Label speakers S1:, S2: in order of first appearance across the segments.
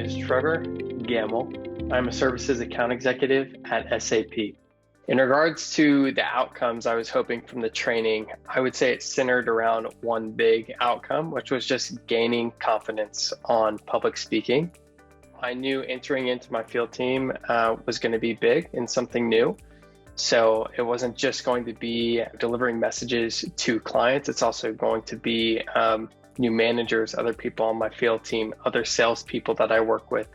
S1: is Trevor Gamell. I'm a services account executive at SAP. In regards to the outcomes I was hoping from the training, I would say it centered around one big outcome, which was just gaining confidence on public speaking. I knew entering into my field team was going to be big and something new. So it wasn't just going to be delivering messages to clients. It's also going to be new managers, other people on my field team, other salespeople that I work with.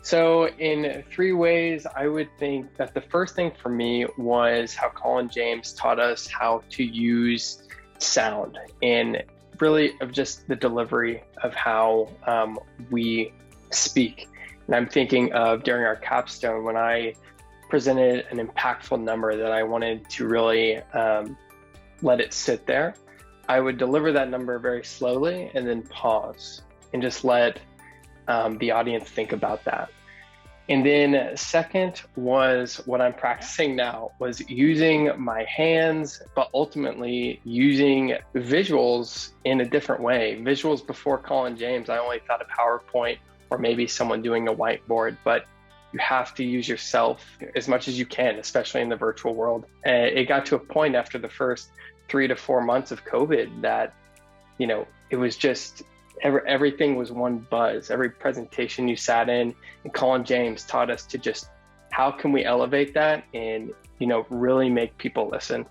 S1: So in three ways, I would think that the first thing for me was how Colin James taught us how to use sound and really of just the delivery of how we speak. And I'm thinking of during our capstone when I presented an impactful number that I wanted to really let it sit there. I would deliver that number very slowly and then pause and just let the audience think about that. And then second was what I'm practicing now was using my hands, but ultimately using visuals in a different way. Visuals before Colin James, I only thought of PowerPoint or maybe someone doing a whiteboard, but you have to use yourself as much as you can, especially in the virtual world. It got to a point after the first 3 to 4 months of COVID that, it was just, everything was one buzz. Every presentation you sat in, and Colin James taught us to just, how can we elevate that and, really make people listen.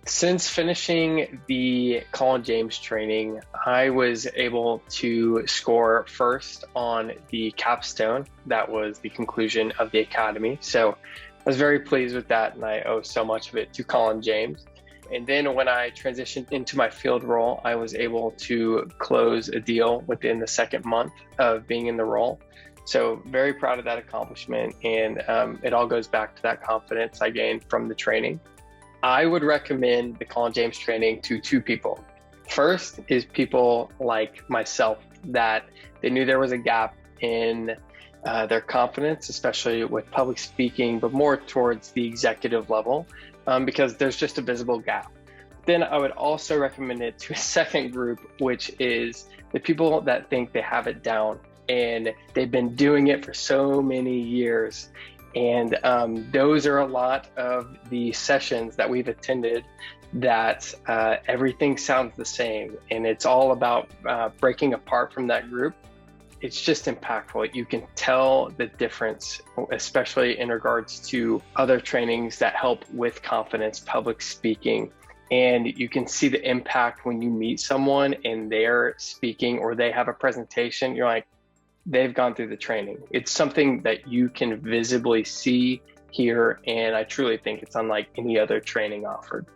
S1: Since finishing the Colin James training, I was able to score first on the capstone. That was the conclusion of the academy. So I was very pleased with that, and I owe so much of it to Colin James. And then when I transitioned into my field role, I was able to close a deal within the second month of being in the role. So very proud of that accomplishment. And it all goes back to that confidence I gained from the training. I would recommend the Colin James training to two people. First is people like myself that they knew there was a gap in their confidence, especially with public speaking, but more towards the executive level, because there's just a visible gap. Then I would also recommend it to a second group, which is the people that think they have it down and they've been doing it for so many years. And those are a lot of the sessions that we've attended that everything sounds the same. And it's all about breaking apart from that group. It's just impactful. You can tell the difference, especially in regards to other trainings that help with confidence, public speaking. And you can see the impact when you meet someone and they're speaking or they have a presentation. You're like, they've gone through the training. It's something that you can visibly see, hear, and I truly think it's unlike any other training offered.